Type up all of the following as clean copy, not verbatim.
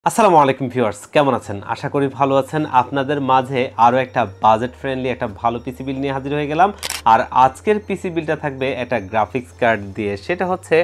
আসসালামু আলাইকুম ভিউয়ার্স, কেমন আছেন? আশা করি ভালো আছেন। আপনাদের মাঝে আরও একটা বাজেট ফ্রেন্ডলি একটা ভালো পিসি বিল নিয়ে হাজির হয়ে গেলাম। আর আজকের পিসি বিলটা থাকবে একটা গ্রাফিক্স কার্ড দিয়ে, সেটা হচ্ছে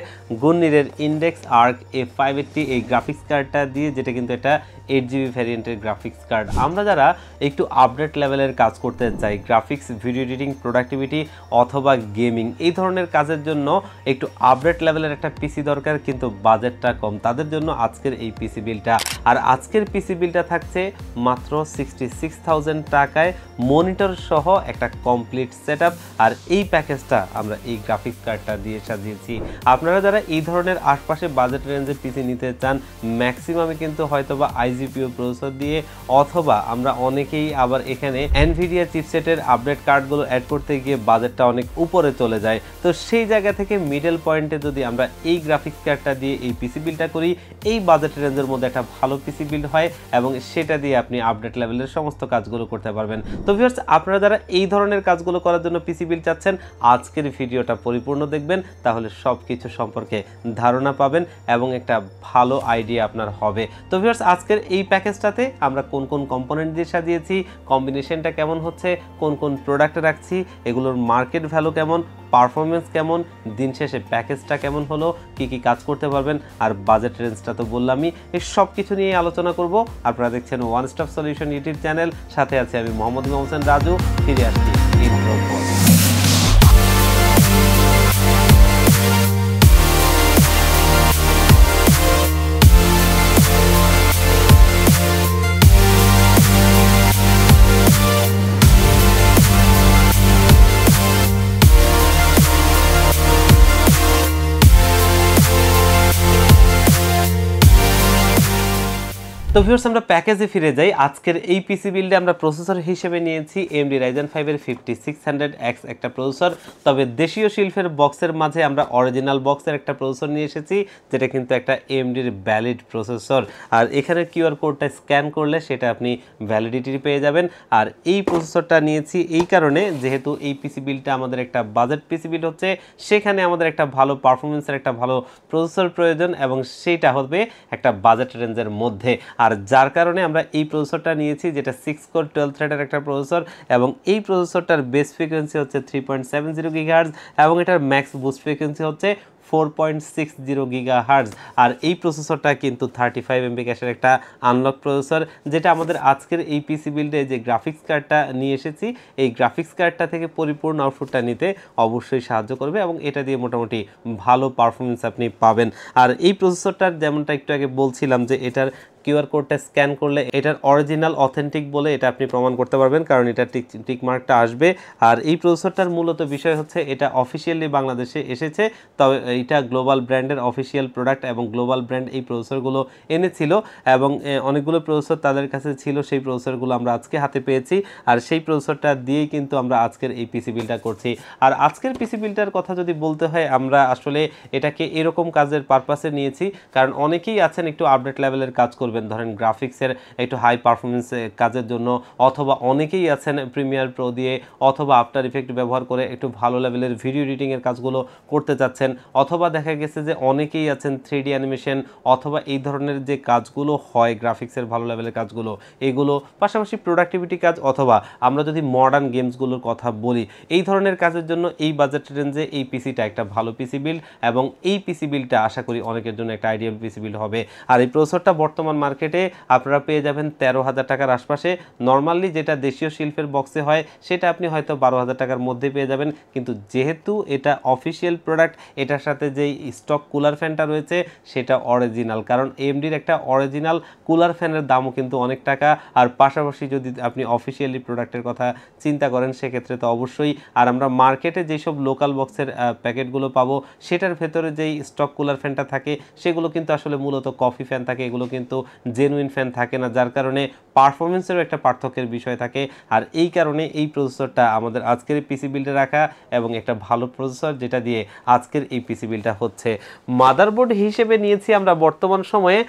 গুননিরের ইন্ডেক্স আর্ক A580 এই গ্রাফিক্স কার্ডটা দিয়ে, যেটা কিন্তু একটা 8GB ভ্যারিয়েন্টের গ্রাফিক্স কার্ড। আমরা যারা একটু আপডেট লেভেলের কাজ করতে চাই, গ্রাফিক্স, ভিডিও এডিটিং, প্রোডাক্টিভিটি অথবা গেমিং, এই ধরনের কাজের জন্য একটু আপডেট লেভেলের একটা পিসি দরকার, কিন্তু বাজেটটা কম, তাদের জন্য আজকের এই পিসি বিলটা। আর আজকের পিসি বিলটা থাকছে মাত্র 66,000 টাকায়, মনিটর সহ একটা কমপ্লিট সেটআপ। আর এই প্যাকেজটা আমরা এই গ্রাফিক্স কার্ডটা দিয়ে সাজিয়েছি। আপনারা যারা এই ধরনের আশপাশে বাজেট রেঞ্জে পিসি নিতে চান, ম্যাক্সিমামে কিন্তু হয়তোবা আইজিপিও প্রসেসর দিয়ে, অথবা আমরা অনেকেই আবার এখানে এনভিডিয়া চিপসেটের আপডেট কার্ডগুলো অ্যাড করতে গিয়ে বাজেটটা অনেক উপরে চলে যায়। তো সেই জায়গা থেকে মিডল পয়েন্টে যদি আমরা এই গ্রাফিক্স কার্ডটা দিয়ে এই পিসি বিলটা করি, এই বাজেট রেঞ্জের মধ্যে একটা ভালো পিসি বিল্ড হয় এবং সেটা দিয়ে আপনি আপডেট লেভেলের সমস্ত কাজগুলো করতে পারবেন। তো ভিউয়ার্স, আপনারা যারা এই ধরনের কাজগুলো করার জন্য পিসি বিল্ড চাচ্ছেন, আজকের ভিডিওটা পরিপূর্ণ দেখবেন, তাহলে সব কিছু সম্পর্কে ধারণা পাবেন এবং একটা ভালো আইডিয়া আপনার হবে। তো ভিউয়ার্স, আজকের এই প্যাকেজটাতে আমরা কোন কোন কম্পোনেন্ট দিয়ে সাজিয়েছি, কম্বিনেশনটা কেমন হচ্ছে, কোন কোন প্রোডাক্ট রাখছি, এগুলোর মার্কেট ভ্যালু কেমন, পারফরমেন্স কেমন, দিন শেষে প্যাকেজটা কেমন হলো, কি কি কাজ করতে পারবেন, আর বাজেট রেঞ্জটা তো বললামই, এই সব কিছু নিয়ে আলোচনা করব। আপনারা দেখছেন one stop solution YouTube channel, সাথে আছি আমি মোহাম্মদ ইমাম হোসেন রাজু। ফিরে আসছি ইন্ট্রোর পর। তো ভিউয়ার্স, আমরা প্যাকেজে ফিরে যাই। আজকের এই পিসি বিল্ডে আমরা প্রসেসর হিসেবে নিয়েছি AMD Ryzen 5 এর 5600X একটা প্রসেসর। তবে দেশীয় শিল্পের বক্সের মাঝে আমরা অরিজিনাল বক্সের একটা প্রসেসর নিয়ে এসেছি, যেটা কিন্তু একটা AMD এর ভ্যালিড প্রসেসর। আর এখানে কিউআর কোডটা স্ক্যান করলে সেটা আপনি ভ্যালিডিটি পেয়ে যাবেন। আর এই প্রসেসরটা নিয়েছি এই কারণে, যেহেতু এই পিসি বিল্ডটা আমাদের একটা বাজেট পিসি বিল্ড হচ্ছে, সেখানে আমাদের একটা ভালো পারফরমেন্সের একটা ভালো প্রসেসর প্রয়োজন, এবং সেইটা হবে একটা বাজেট রেঞ্জের মধ্যে। আর যার কারণে আমরা এই প্রসেসরটা নিয়েছি, যেটা 6 কোর 12 থ্রেডের একটা প্রসেসর, এবং এই প্রসেসরটার বেস ফ্রিকোয়েন্সি হচ্ছে 3.70 গিগাহার্টজ এবং এটার ম্যাক্স বুস্ট ফ্রিকোয়েন্সি হচ্ছে 4.60 গিগাহার্টজ। আর এই প্রসেসরটা কিন্তু 35 MB ক্যাশের একটা আনলক প্রসেসর, যেটা আমাদের আজকের এই পিসি বিল্ডে যে গ্রাফিক্স কার্ডটা নিয়ে এসেছি, এই গ্রাফিক্স কার্ডটা থেকে পরিপূর্ণ আউটপুটটা নিতে অবশ্যই সাহায্য করবে, এবং এটা দিয়ে মোটামুটি ভালো পারফরমেন্স আপনি পাবেন। আর এই প্রসেসরটার, যেমনটা একটু আগে বলছিলাম, যে এটার কিউআর কোডটা স্ক্যান করলে এটার অরিজিনাল অথেন্টিক বলে এটা আপনি প্রমাণ করতে পারবেন, কারণ এটা টিক মার্কটা আসবে। আর এই প্রসেসরটার মূলত বিষয় হচ্ছে, এটা অফিসিয়ালি বাংলাদেশে এসেছে, তবে এটা গ্লোবাল ব্র্যান্ডের অফিসিয়াল প্রোডাক্ট, এবং গ্লোবাল ব্র্যান্ড এই প্রসেসরগুলো এনেছিল, এবং অনেকগুলো প্রসেসর তাদের কাছে ছিল, সেই প্রসেসরগুলো আমরা আজকে হাতে পেয়েছি। আর সেই প্রসেসরটা দিয়েই কিন্তু আমরা আজকের এই পিসি বিলটা করছি। আর আজকের পিসি বিলটার কথা যদি বলতে হয়, আমরা আসলে এটাকে এরকম কাজের পারপাসে নিয়েছি, কারণ অনেকেই আছেন একটু আপডেট লেভেলের কাজ করবেন, ধরেন গ্রাফিক্সের একটু হাই পারফরমেন্স কাজের জন্য, অথবা অনেকেই আছেন প্রিমিয়ার প্রো দিয়ে অথবা আফটার ইফেক্ট ব্যবহার করে একটু ভালো লেভেলের ভিডিও এডিটিংয়ের কাজগুলো করতে চাচ্ছেন, অথবা দেখা গেছে যে অনেকেই আছেন 3D অ্যানিমেশন অথবা এই ধরনের যে কাজগুলো হয় গ্রাফিক্সের ভালো লেভেলের কাজগুলো, এগুলো পাশাপাশি প্রোডাক্টিভিটি কাজ, অথবা আমরা যদি মডার্ন গেমসগুলোর কথা বলি, এই ধরনের কাজের জন্য এই বাজেট রেঞ্জে এই পিসিটা একটা ভালো পিসি বিল্ড, এবং এই পিসি বিল্ডটা আশা করি অনেকের জন্য একটা আইডিয়াল পিসি বিল্ড হবে। আর এই প্রসেসরটা বর্তমান মার্কেটে আপনারা পেয়ে যাবেন 13,000 টাকার আশপাশে। নর্মালি যেটা দেশীয় শিল্পের বক্সে হয়, সেটা আপনি হয়তো 12,000 টাকার মধ্যে পেয়ে যাবেন, কিন্তু যেহেতু এটা অফিসিয়াল প্রোডাক্ট, এটার সাথে যেই স্টক কুলার ফ্যানটা রয়েছে সেটা অরিজিনাল, কারণ AMDর একটা অরিজিনাল কুলার ফ্যানের দামও কিন্তু অনেক টাকা। আর পাশাপাশি যদি আপনি অফিসিয়ালি প্রোডাক্টের কথা চিন্তা করেন, সেক্ষেত্রে তো অবশ্যই। আর আমরা মার্কেটে যেসব লোকাল বক্সের প্যাকেটগুলো পাবো, সেটার ভেতরে যেই স্টক কুলার ফ্যানটা থাকে, সেগুলো কিন্তু আসলে মূলত কফি ফ্যান থাকে, এগুলো কিন্তু জেনুইন ফ্যান থাকে না, যার কারণে পারফরমেন্সেরও একটা পার্থক্যের বিষয় থাকে। আর এই কারণে এই প্রসেসরটা আমাদের আজকের পিসি বিল্ডে রাখা, এবং একটা ভালো প্রসেসর, যেটা দিয়ে আজকের এই পিসি বিল্ডটা হচ্ছে। মাদারবোর্ড হিসেবে নিয়েছি আমরা বর্তমান সময়ে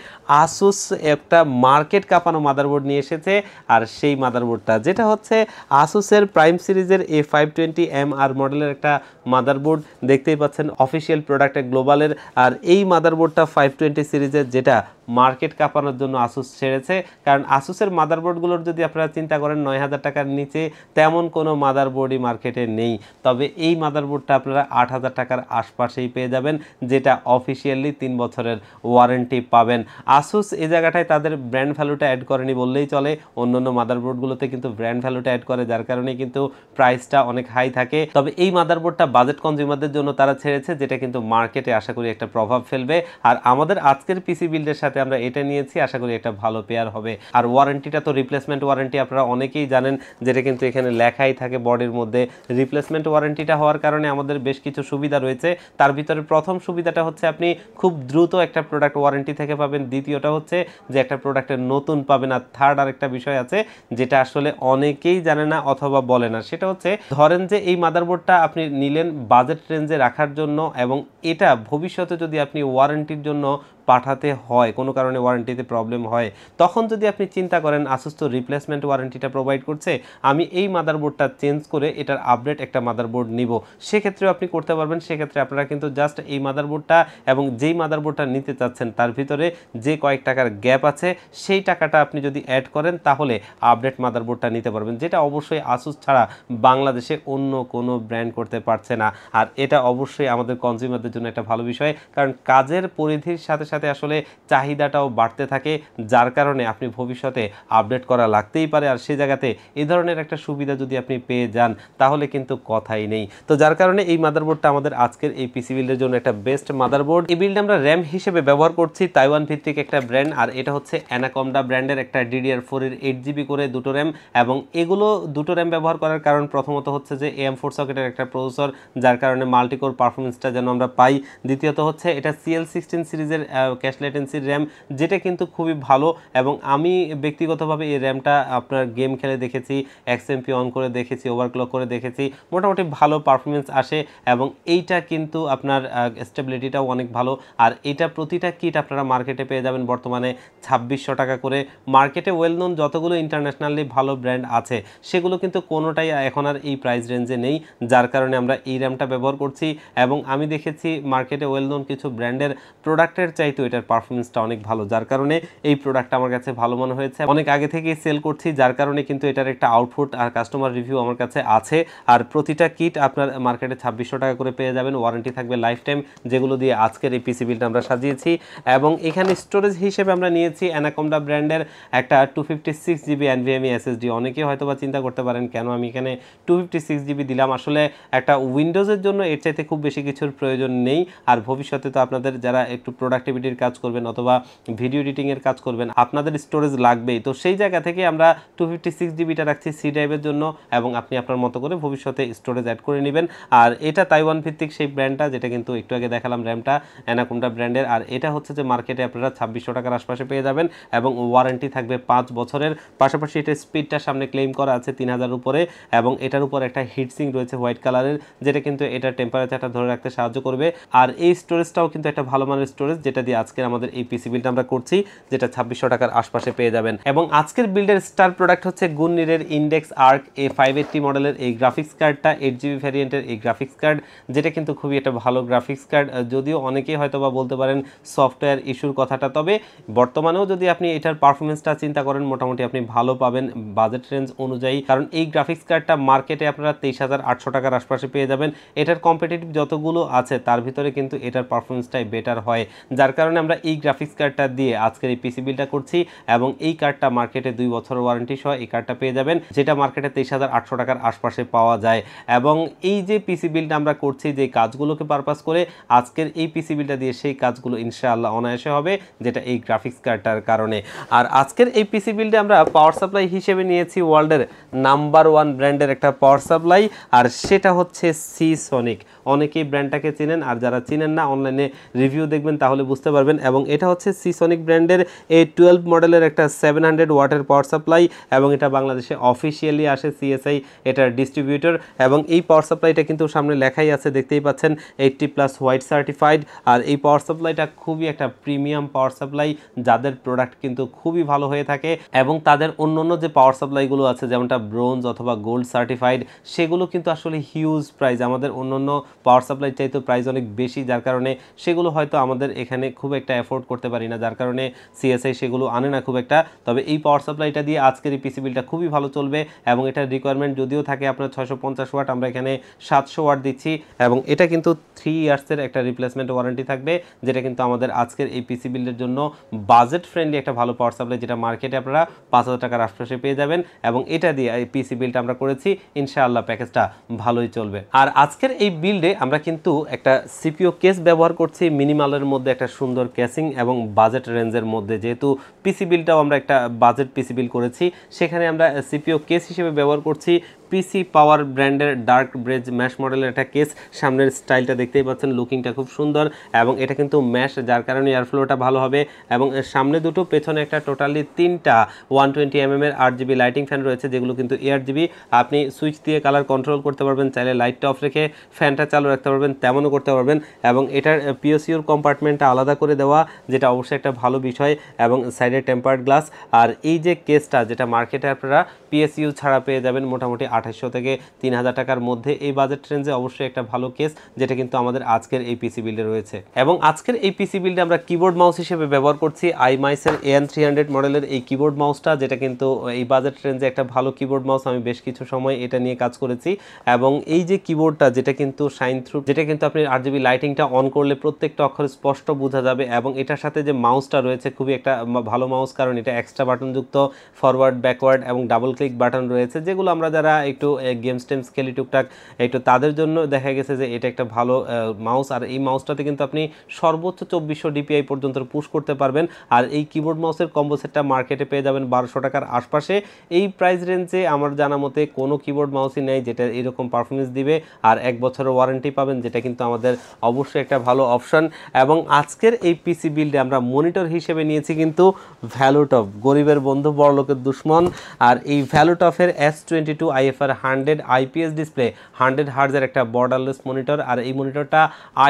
আসুস, একটা মার্কেট কাঁপানো মাদারবোর্ড নিয়ে এসেছে। আর সেই মাদারবোর্ডটা যেটা হচ্ছে আসুসের প্রাইম সিরিজের A520MR মডেলের একটা মাদারবোর্ড, দেখতেই পাচ্ছেন অফিসিয়াল প্রোডাক্ট গ্লোবালের। আর এই মাদারবোর্ডটা 520 সিরিজের, যেটা মার্কেট কাঁপানো বানানোর জন্য আসুস ছেড়েছে। কারণ আসুসের মাদারবোর্ডগুলোর যদি আপনারা চিন্তা করেন ৯,০০০ টাকার নিচে তেমন কোনো মাদারবোর্ডই মার্কেটে নেই। তবে এই মাদারবোর্ডটা আপনারা ৮,০০০ টাকার আশপাশেই পেয়ে যাবেন, যেটা অফিসিয়ালি 3 বছরের ওয়ারেন্টি পাবেন। আসুস এই জায়গাটায় তাদের ব্র্যান্ড ভ্যালুটা অ্যাড করেনি বললেই চলে। অন্যান্য মাদারবোর্ডগুলোতে কিন্তু ব্র্যান্ড ভ্যালুটা অ্যাড করে, যার কারণে কিন্তু প্রাইসটা অনেক হাই থাকে। তবে এই মাদারবোর্ডটা বাজেট কনজিউমারদের জন্য তারা ছেড়েছে, যেটা কিন্তু মার্কেটে আশা করি একটা প্রভাব ফেলবে। আর আমাদের আজকের পিসি বিল্ডের সাথে আমরা এটা নিয়েছি, আশা করি একটা ভালো পেয়ার হবে। আর ওয়ারেন্টিটা তো রিপ্লেসমেন্ট ওয়ারেন্টি, আপনারা অনেকেই জানেন, যেটা কিন্তু এখানে লেখাই থাকে বডির মধ্যে। রিপ্লেসমেন্ট ওয়ারেন্টিটা হওয়ার কারণে আমাদের বেশ কিছু সুবিধা রয়েছে। তার ভিতরে প্রথম সুবিধাটা হচ্ছে আপনি খুব দ্রুত একটা প্রোডাক্ট ওয়ারেন্টি থেকে পাবেন। দ্বিতীয়টা হচ্ছে যে একটা প্রোডাক্টের নতুন পাবেন। আর থার্ড আরেকটা বিষয় আছে যেটা আসলে অনেকেই জানে না অথবা বলে না, সেটা হচ্ছে ধরেন যে এই মাদারবোর্ডটা আপনি নিলেন বাজেট রেঞ্জে রাখার জন্য, এবং এটা ভবিষ্যতে যদি আপনি ওয়ারেন্টির জন্য পাঠাতে হয়, কোনো কারণে ওয়ারেন্টিতে প্রবলেম হয়, তখন যদি আপনি চিন্তা করেন আসুস তো রিপ্লেসমেন্ট ওয়ারেন্টিটা প্রোভাইড করছে, আমি এই মাদারবোর্ডটা চেঞ্জ করে এটার আপডেট একটা মাদারবোর্ড নিব, সেক্ষেত্রেও আপনি করতে পারবেন। সেক্ষেত্রে আপনারা কিন্তু জাস্ট এই মাদারবোর্ডটা এবং যেই মাদারবোর্ডটা নিতে চাচ্ছেন তার ভিতরে যে কয়েক টাকার গ্যাপ আছে সেই টাকাটা আপনি যদি অ্যাড করেন তাহলে আপডেট মাদারবোর্ডটা নিতে পারবেন, যেটা অবশ্যই আসুস ছাড়া বাংলাদেশে অন্য কোনো ব্র্যান্ড করতে পারছে না। আর এটা অবশ্যই আমাদের কনজিউমারদের জন্য একটা ভালো বিষয়, কারণ কাজের পরিধির সাথে সাথে আসলে চাহিদাটাও বাড়তে থাকে, যার কারণে আপনি ভবিষ্যতে আপডেট করা লাগতেই পারে। আর সেই জায়গাতে এই ধরনের একটা সুবিধা যদি আপনি পেয়ে যান তাহলে কিন্তু কথাই নেই। তো যার কারণে এই মাদারবোর্ডটা আমাদের আজকের এই পিসি বিল্ডের জন্য একটা বেস্ট মাদারবোর্ড। এই বিল্ড আমরা র্যাম হিসেবে ব্যবহার করছি তাইওয়ান ভিত্তিক একটা ব্র্যান্ড, আর এটা হচ্ছে অ্যানাকোন্ডা ব্র্যান্ডের একটা DDR4 এর 8GB করে দুটো র্যাম। এবং এগুলো দুটো র্যাম ব্যবহার করার কারণ প্রথমত হচ্ছে যে AM4 সকেটের একটা প্রসেসর, যার কারণে মাল্টিকোর পারফরমেন্সটা যেন আমরা পাই। দ্বিতীয়ত হচ্ছে এটা CL16 সিরিজের ক্যাশ লেটেন্সির র্যাম, যেটা কিন্তু খুবই ভালো। এবং আমি ব্যক্তিগতভাবে এই র্যামটা আপনার গেম খেলে দেখেছি, XMP অন করে দেখেছি, ওভারক্লক করে দেখেছি, মোটামুটি ভালো পারফরমেন্স আসে। এবং এইটা কিন্তু আপনার স্টেবিলিটিটাও অনেক ভালো। আর এটা প্রতিটা কিট আপনারা মার্কেটে পেয়ে যাবেন বর্তমানে 2600 টাকা করে। মার্কেটে ওয়েল নোন যতগুলো ইন্টারন্যাশনালি ভালো ব্র্যান্ড আছে সেগুলো কিন্তু কোনোটাই এখন আর এই প্রাইস রেঞ্জে নেই, যার কারণে আমরা এই র্যামটা ব্যবহার করছি। এবং আমি দেখেছি মার্কেটে ওয়েল নোন কিছু ব্র্যান্ডের প্রোডাক্টের চাইতে এটার পারফরমেন্সটা অনেক ভালো, যার কারণে এই প্রোডাক্টটা আমার কাছে ভালো মনে হয়েছে। অনেক আগে থেকেই সেল করছি, যার কারণে কিন্তু এটার একটা আউটপুট আর কাস্টমার রিভিউ আমার কাছে আছে। আর প্রতিটা কিট আপনার মার্কেটে 2600 টাকা করে পেয়ে যাবেন, ওয়ারেন্টি থাকবে লাইফ টাইম, যেগুলো দিয়ে আজকের এই পিসি বিলটা আমরা সাজিয়েছি। এবং এখানে স্টোরেজ হিসেবে আমরা নিয়েছি অ্যানাকোন্ডা ব্র্যান্ডের একটা 256GB NVMe SSD। অনেকে হয়তো বা চিন্তা করতে পারেন কেন আমি এখানে 256GB দিলাম। আসলে একটা উইন্ডোজের জন্য এর চাইতে খুব বেশি কিছুর প্রয়োজন নেই। আর ভবিষ্যতে তো আপনাদের যারা একটু প্রোডাক্টিভিটির কাজ করবেন অথবা ভিডিও এডিটিংয়ের কাজ করবেন, আপনাদের স্টোরেজ লাগবেই। তো সেই জায়গা থেকে আমরা 256GBটা রাখছি সি ড্রাইভের জন্য, এবং আপনি আপনার মতো করে ভবিষ্যতে স্টোরেজ অ্যাড করে নেবেন। আর এটা তাইওয়ান ভিত্তিক সেই ব্র্যান্ডটা, যেটা কিন্তু একটু আগে দেখালাম র্যামটা অ্যানাকোন্ডা ব্র্যান্ডের। আর এটা হচ্ছে যে মার্কেটে আপনারা 2600 টাকার আশপাশে পেয়ে যাবেন, এবং ওয়ারেন্টি থাকবে 5 বছরের। পাশাপাশি এটার স্পিডটা সামনে ক্লেম করা আছে 3000 উপরে, এবং এটার উপর একটা হিটসিং রয়েছে হোয়াইট কালারের, যেটা কিন্তু এটার টেম্পারেচারটা ধরে রাখতে সাহায্য করবে। আর এই স্টোরেজটাও কিন্তু একটা ভালো মানের স্টোরেজ, যেটা দিয়ে আজকের আমাদের এই পিসি বিলটা আমরা করছি, যেটা 2600 টাকার আশপাশে পেয়ে যাবেন। এবং আজকের বিল্ডের স্টার প্রোডাক্ট হচ্ছে গুননিরের ইন্ডেক্স আর্ক A580 মডেলের এই গ্রাফিক্স কার্ডটা, 8GB ভ্যারিয়েন্টের এই গ্রাফিক্স কার্ড, যেটা কিন্তু খুবই একটা ভালো গ্রাফিক্স কার্ড। যদিও অনেকেই হয়তো বা বলতে পারেন সফটওয়্যার ইস্যুর কথাটা, তবে বর্তমানেও যদি আপনি এটার পারফরমেন্সটা চিন্তা করেন মোটামুটি আপনি ভালো পাবেন বাজেট রেঞ্জ অনুযায়ী। কারণ এই গ্রাফিক্স কার্ডটা মার্কেটে আপনারা 23,800 টাকার আশপাশে পেয়ে যাবেন। এটার কম্পিটিটিভ যতগুলো আছে তার ভিতরে কিন্তু এটার পারফরমেন্সটাই বেটার হয়, যার কারণে আমরা এই গ্রাফিক্স কার্ডটা দিয়ে আজকের এই পিসি বিলটা করছি। এবং এই কার্ডটা মার্কেটে 2 বছরের ওয়ারেন্টি সহ এই কার্ডটা পেয়ে যাবেন, যেটা মার্কেটে 23,800 টাকার আশপাশে পাওয়া যায়। এবং এই যে পিসি বিলটা আমরা করছি যে কাজগুলোকে পারপাস করে, আজকের এই পিসি বিলটা দিয়ে সেই কাজগুলো ইনশাআল্লাহ অনায়াসে হবে, যেটা এই গ্রাফিক্স কার্ডটার কারণে। আর আজকের এই পিসি বিলটা আমরা পাওয়ার সাপ্লাই হিসেবে নিয়েছি ওয়ার্ল্ডের নাম্বার 1 ব্র্যান্ডের একটা পাওয়ার সাপ্লাই, আর সেটা হচ্ছে সিসনিক। অনেকেই ব্র্যান্ডটাকে চেনেন, আর যারা চিনেন না অনলাইনে রিভিউ দেখবেন তাহলে বুঝতে পারবেন। এবং এটা হচ্ছে সিসনিক ব্র্যান্ডের A12 মডেলের একটা 700 ওয়াটের পাওয়ার সাপ্লাই, এবং এটা বাংলাদেশে অফিসিয়ালি আসে CSI এটার ডিস্ট্রিবিউটর। এবং এই পাওয়ার সাপ্লাইটা কিন্তু সামনে লেখাই আছে, দেখতেই পাচ্ছেন 80+ হোয়াইট সার্টিফাইড। আর এই পাওয়ার সাপ্লাইটা খুবই একটা প্রিমিয়াম পাওয়ার সাপ্লাই, যাদের প্রোডাক্ট কিন্তু খুবই ভালো হয়ে থাকে। এবং তাদের অন্য যে পাওয়ার সাপ্লাইগুলো আছে যেমনটা ব্রোঞ্জ অথবা গোল্ড সার্টিফাইড, সেগুলো কিন্তু আসলে হিউজ প্রাইস, আমাদের অন্য পাওয়ার সাপ্লাই চাইতে প্রাইস অনেক বেশি, যার কারণে সেগুলো হয়তো আমাদের এখানে খুব একটা অ্যাফোর্ড করতে পারি না, যার কারণে সিএসআই সেগুলো আনে না খুব একটা। তবে এই পাওয়ার সাপ্লাইটা দিয়ে আজকের এই পিসি বিলটা খুবই ভালো চলবে এবং এটার রিকোয়ারমেন্ট যদিও থাকে আপনার 650 ওয়াট, আমরা এখানে 700 ওয়াট দিচ্ছি এবং এটা কিন্তু 3 ইয়ার্সের একটা রিপ্লেসমেন্ট ওয়ারেন্টি থাকবে, যেটা কিন্তু আমাদের আজকের এই পিসি বিলের জন্য বাজেট ফ্রেন্ডলি একটা ভালো পাওয়ার সাপ্লাই, যেটা মার্কেটে আপনারা 5000 টাকার আশপাশে পেয়ে যাবেন। এবং এটা দিয়ে এই পিসি বিলটা আমরা করেছি, ইনশাআল্লাহ প্যাকেজটা ভালোই চলবে। আর আজকের এই বিল্ডে আমরা কিন্তু একটা সিপিইউ কেস ব্যবহার করছি মিনিমালের মধ্যে, একটা সুন্দর কেসিং এবং বাজেট রেঞ্জের মধ্যে। যেহেতু পিসি বিলটাও আমরা একটা বাজেট পিসি বিল করেছি, সেখানে আমরা সিপিইউ কেস হিসেবে ব্যবহার করছি পিসি পাওয়ার ব্র্যান্ডের ডার্ক ব্রেজ ম্যাশ মডেলের একটা কেস। সামনের স্টাইলটা দেখতেই পাচ্ছেন, লুকিংটা খুব সুন্দর এবং এটা কিন্তু ম্যাশ, যার কারণে এয়ারফ্লোটা ভালো হবে। এবং সামনে দুটো, পেছনে একটা, টোটালি 3টা 120 mm এর 8GB লাইটিং ফ্যান রয়েছে, যেগুলো কিন্তু 8GB। আপনি সুইচ দিয়ে কালার কন্ট্রোল করতে পারবেন, চাইলে লাইটটা অফ রেখে ফ্যানটা চালু রাখতে পারবেন, তেমনও করতে পারবেন। এবং এটার পিওসিউর কম্পার্টমেন্টটা আলাদা করে দেওয়া, যেটা অবশ্যই একটা ভালো বিষয়, এবং সাইডে টেম্পার্ড গ্লাস। আর এই যে কেসটা, যেটা মার্কেটে আপনারা পিএসইউ ছাড়া পেয়ে যাবেন মোটামুটি 2800 থেকে 3000 টাকার মধ্যে, এই বাজেট রেঞ্জে অবশ্যই একটা ভালো কেস, যেটা কিন্তু আমাদের আজকের এই পিসি বিল্ডে রয়েছে। এবং আজকের এই পিসি বিল্ডে আমরা কিবোর্ড মাউস হিসেবে ব্যবহার করছি আইমাইসের AN300 মডেলের এই কিবোর্ড মাউসটা, যেটা কিন্তু এই বাজেট রেঞ্জে একটা ভালো কিবোর্ড মাউস। আমি বেশ কিছু সময় এটা নিয়ে কাজ করেছি এবং এই যে কিবোর্ডটা, যেটা কিন্তু শাইন থ্রু, যেটা কিন্তু আপনি 8GB লাইটিংটা অন করলে প্রত্যেকটা অক্ষর স্পষ্ট বোঝা যাবে। এবং এটার সাথে যে মাউসটা রয়েছে, খুবই একটা ভালো মাউস, কারণ এটা এক্সট্রা বাটনযুক্ত, ফরওয়ার্ড ব্যাকওয়ার্ড এবং ডাবল ক্লিক বাটন রয়েছে, যেগুলো আমরা যারা একটু গেমস টেমস খেলি টুকটাক একটু, তাদের জন্য দেখা গেছে যে এটা একটা ভালো মাউস। আর এই মাউসটাতে কিন্তু আপনি সর্বোচ্চ 2400 DPI পর্যন্ত পুশ করতে পারবেন। আর এই কিবোর্ড মাউসের কম্বো সেটটা মার্কেটে পেয়ে যাবেন 1200 টাকার আশপাশে। এই প্রাইস রেঞ্জে আমার জানা মতে কোনো কিবোর্ড মাউসই নেই যেটা এরকম পারফরমেন্স দিবে, আর 1 বছরের ওয়ারেন্টি পাবেন, যেটা কিন্তু আমাদের অবশ্যই একটা ভালো অপশন। এবং আজকের এই পিসি বিল্ডে আমরা মনিটর হিসেবে নিয়েছি কিন্তু ভ্যালুটপ, গরিবের বন্ধু বড়লোকের দুশ্মন। আর এই ভ্যালুটপের S22 IFR 100 IPS ডিসপ্লে, 100 হার্জের একটা বর্ডারলেস মনিটর। আর এই মনিটরটা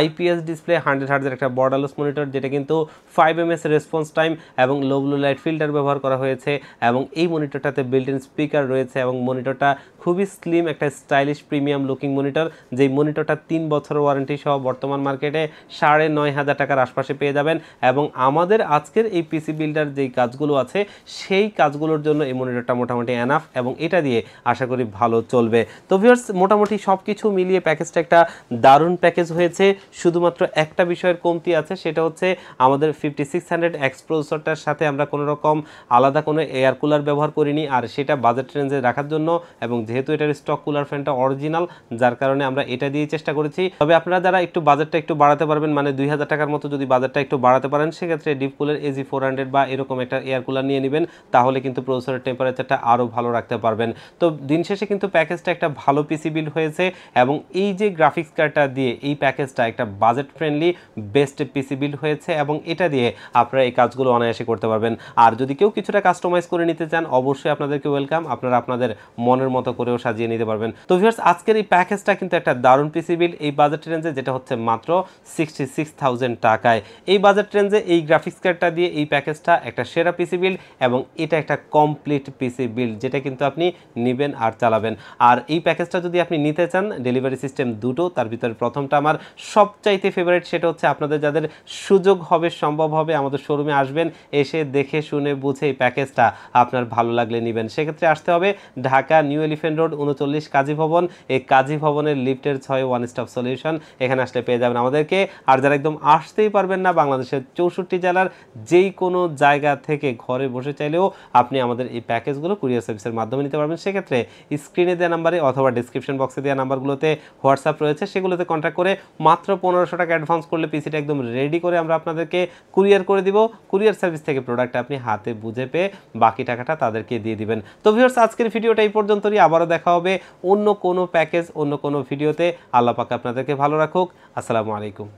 IPS ডিসপ্লে, 100 হার্জের একটা বর্ডারলেস মনিটর, যেটা কিন্তু 5 ms রেসপন্স টাইম এবং লো ব্লু লাইট ফিল্টার ব্যবহার করা হয়েছে। এবং এই মনিটরটাতে বিল্ট ইন স্পিকার রয়েছে এবং মনিটরটা খুবই স্লিম, একটা স্টাইলিশ প্রিমিয়াম লুকিং মনিটর। যেই মনিটরটা 3 বছরের ওয়ারেন্টি সহ বর্তমান মার্কেটে 9500 টাকার আশপাশে পেয়ে যাবেন। এবং আমাদের আজকের এই পিসি বিল্ডার যেই কাজগুলো আছে, সেই কাজগুলোর জন্য এই মনিটরটা মোটামুটি এনাফ এবং এটা দিয়ে আশা করি ভালো চলবে। তো ভিউয়ার্স, মোটামুটি সব কিছু মিলিয়ে প্যাকেজটা একটা দারুণ প্যাকেজ হয়েছে। শুধুমাত্র একটা বিষয়ের কমতি আছে, সেটা হচ্ছে আমাদের 5600X প্রসেসরটার সাথে আমরা কোনো রকম আলাদা কোনো এয়ার কুলার ব্যবহার করিনি, আর সেটা বাজেট রেঞ্জে রাখার জন্য। এবং যেহেতু এটার স্টক কুলার ফ্যানটা অরিজিনাল, যার কারণে আমরা এটা দিয়ে চেষ্টা করেছি। তবে আপনারা যারা একটু বাজেটটা একটু বাড়াতে পারবেন, মানে 2000 টাকার মতো যদি বাজেটটা একটু বাড়াতে পারেন, সেক্ষেত্রে ডিপ কুলার AG400 বা এরকম একটা এয়ার কুলার নিয়ে নেবেন, তাহলে কিন্তু প্রসেসরের টেম্পারেচারটা আরও ভালো রাখতে পারবেন। তো দিন শেষে কিন্তু প্যাকেজটা একটা ভালো পিসি বিল্ড হয়েছে এবং এই যে গ্রাফিক্স কার্ডটা দিয়ে এই প্যাকেজটা একটা budget friendly best PC build হয়েছে এবং এটা দিয়ে আপনারা এই কাজগুলো অনায়াসে করতে পারবেন। আর যদি কেউ কিছুটা কাস্টমাইজ করে নিতে চান, অবশ্যই আপনাদেরকে ওয়েলকাম, আপনারা আপনাদের মনের মতো করেও সাজিয়ে নিতে পারবেন। তো ভিউয়ার্স, আজকের এই প্যাকেজটা কিন্তু একটা দারুণ পিসি বিল্ড এই বাজেট রেঞ্জে, যেটা হচ্ছে মাত্র 66,000 টাকায়। এই বাজেট রেঞ্জে এই গ্রাফিক্স কার্ডটা দিয়ে এই প্যাকেজটা একটা সেরা পিসি বিল্ড এবং এটা একটা কমপ্লিট পিসি বিল্ড, যেটা কিন্তু আপনি নেবেন আর চালাবেন। আর এই প্যাকেজটা যদি আপনি নিতে চান, ডেলিভারি সিস্টেম দুটো, তার ভিতরে প্রথমটা আমার সবচাইতে ফেভারিট, সেটা হচ্ছে আপনাদের যাদের সুযোগ হবে, সম্ভব হবে, আমাদের শোরুমে আসবেন, এসে দেখে শুনে বুঝে এই প্যাকেজটা আপনার ভালো লাগলে নেবেন। সেক্ষেত্রে আসতে হবে ঢাকা নিউ এলিফ্যান্ট রোড 39 কাজী ভবন। এই কাজী ভবনের লিফটের 6 ওয়ান স্টপ সলিউশন, এখানে আসলে পেয়ে যাবেন আমাদেরকে। আর যারা একদম আসতেই পারবেন না, বাংলাদেশের 64 জেলার যেই কোনো জায়গা থেকে ঘরে বসে চাইলেও আপনি আমাদের এই প্যাকেজগুলো কুরিয়ার সার্ভিসের মাধ্যমে নিতে পারবেন। সেক্ষেত্রে স্ক্রিনে দেওয়া নাম্বারে অথবা ডিসক্রিপশন বক্সে দেওয়া নাম্বারগুলোতে হোয়াটসঅ্যাপ রয়েছে, সেগুলোতে কন্ট্যাক্ট করে মাত্র 1500 টাকা অ্যাডভান্স করলে পিসিটা একদম রেডি করে আমরা আপনাদেরকে কুরিয়ার করে দিব। কুরিয়ার সার্ভিস থেকে প্রোডাক্ট আপনি হাতে বুঝে পেয়ে বাকি টাকাটা তাদেরকে দিয়ে দিবেন। তো ভিউয়ার্স, আজকের ভিডিওটা এই পর্যন্তই। আবারও দেখা হবে অন্য কোনো প্যাকেজ, অন্য কোনো ভিডিওতে। আল্লাহ পাক আপনাদেরকে ভালো রাখুক। আসসালামু আলাইকুম।